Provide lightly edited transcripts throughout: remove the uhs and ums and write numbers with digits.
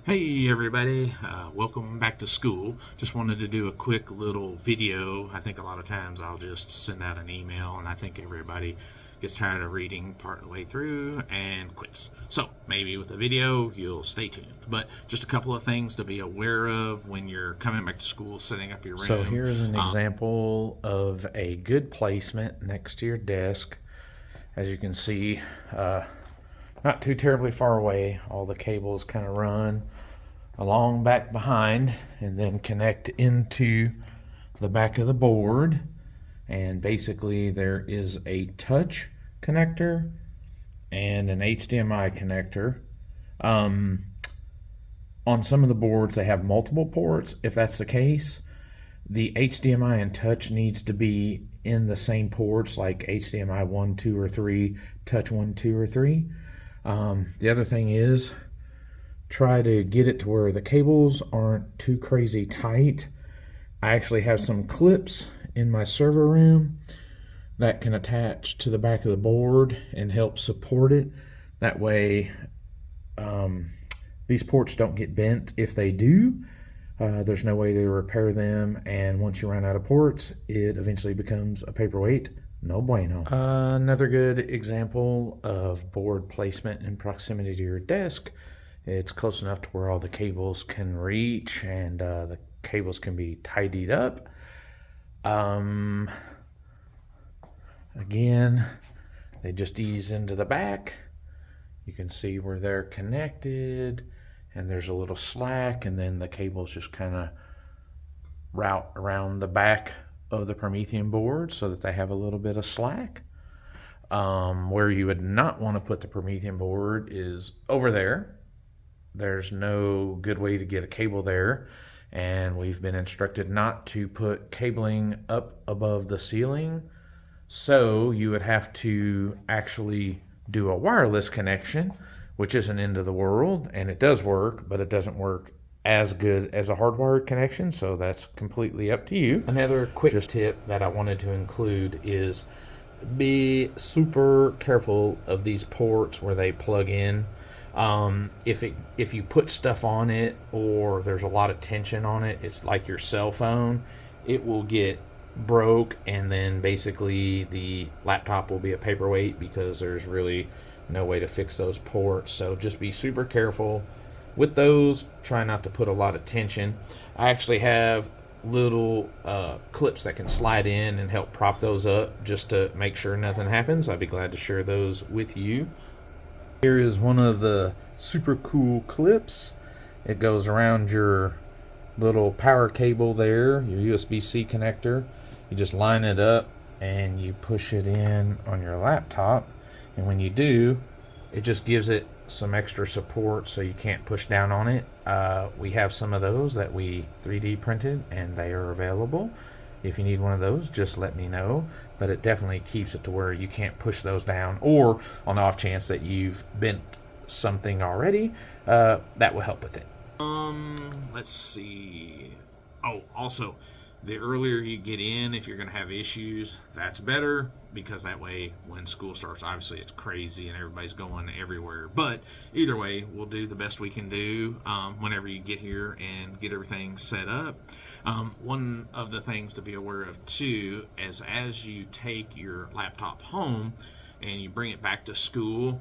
Hey everybody, welcome back to school. Just wanted to do a quick little video. I think a lot of times I'll just send out an email and I think everybody gets tired of reading part of the way through and quits. So maybe with a video you'll stay tuned. But just a couple of things to be aware of when you're coming back to school, setting up your room. So here's an example of a good placement next to your desk. As you can see, not too terribly far away. All the cables kind of run along back behind and then connect into the back of the board. And basically there is a touch connector and an HDMI connector. On some of the boards they have multiple ports. If that's the case, the HDMI and touch needs to be in the same ports, like HDMI 1, 2, or 3, touch 1, 2, or 3. The other thing is try to get it to where the cables aren't too crazy tight. I actually have some clips in my server room that can attach to the back of the board and help support it. That way these ports don't get bent. If they do, there's no way to repair them, and once you run out of ports, it eventually becomes a paperweight. No bueno. Another good example of board placement in proximity to your desk. It's close enough to where all the cables can reach and the cables can be tidied up. Again, they just ease into the back. You can see where they're connected, and there's a little slack, and then the cables just kind of route around the back of the Promethean board so that they have a little bit of slack. Where you would not want to put the Promethean board is over there. There's no good way to get a cable there, and we've been instructed not to put cabling up above the ceiling, so you would have to actually do a wireless connection, which isn't end of the world, and it does work, but it doesn't work as good as a hardwired connection, so that's completely up to you. Another quick tip that I wanted to include is be super careful of these ports where they plug in. If you put stuff on it or there's a lot of tension on it, it's like your cell phone, it will get broke, and then basically the laptop will be a paperweight because there's really no way to fix those ports. So just be super careful with those. Try not to put a lot of tension. I actually have little clips that can slide in and help prop those up just to make sure nothing happens. I'd be glad to share those with you. Here is one of the super cool clips. It goes around your little power cable there, your USB-C connector. You just line it up and you push it in on your laptop, and when you do, it just gives it some extra support so you can't push down on it. We have some of those that we 3D printed, and they are available. If you need one of those, just let me know. But it definitely keeps it to where you can't push those down, or on the off chance that you've bent something already, that will help with it. Let's see. Oh, also, the earlier you get in, if you're going to have issues, that's better, because that way when school starts, obviously it's crazy and everybody's going everywhere. But either way, we'll do the best we can do whenever you get here and get everything set up. One of the things to be aware of too is as you take your laptop home and you bring it back to school,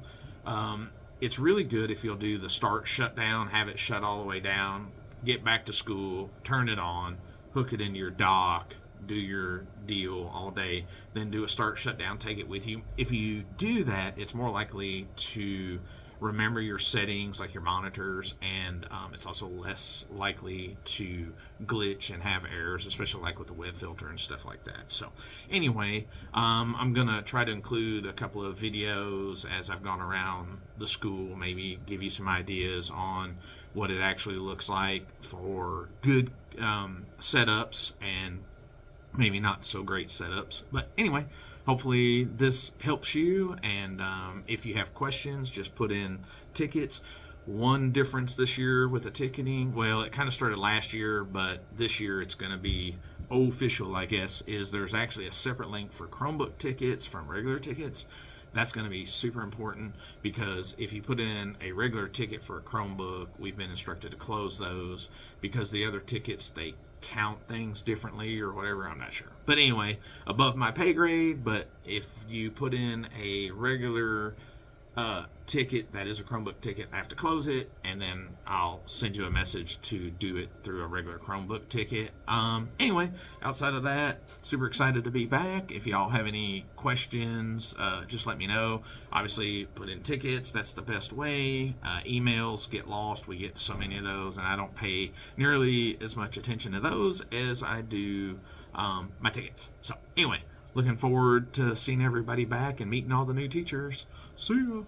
it's really good if you'll do the start shutdown, have it shut all the way down, get back to school, turn it on, hook it into your dock, do your deal all day, then do a start shutdown, take it with you. If you do that, it's more likely to remember your settings, like your monitors, and it's also less likely to glitch and have errors, especially like with the web filter and stuff like that. So anyway, I'm gonna try to include a couple of videos as I've gone around the school, maybe give you some ideas on what it actually looks like for good setups and maybe not so great setups. But anyway, hopefully this helps you, and if you have questions, just put in tickets. One difference this year with the ticketing, well, it kind of started last year, but this year it's going to be official, I guess, is there's actually a separate link for Chromebook tickets from regular tickets. That's going to be super important, because if you put in a regular ticket for a Chromebook, we've been instructed to close those, because the other tickets, they count things differently or whatever. I'm not sure. But anyway, above my pay grade. But if you put in a regular ticket that is a Chromebook ticket, I have to close it, and then I'll send you a message to do it through a regular Chromebook ticket. Anyway, outside of that, super excited to be back. If y'all have any questions, just let me know. Obviously, put in tickets. That's the best way. Emails get lost. We get so many of those, and I don't pay nearly as much attention to those as I do my tickets. So anyway, looking forward to seeing everybody back and meeting all the new teachers. See ya.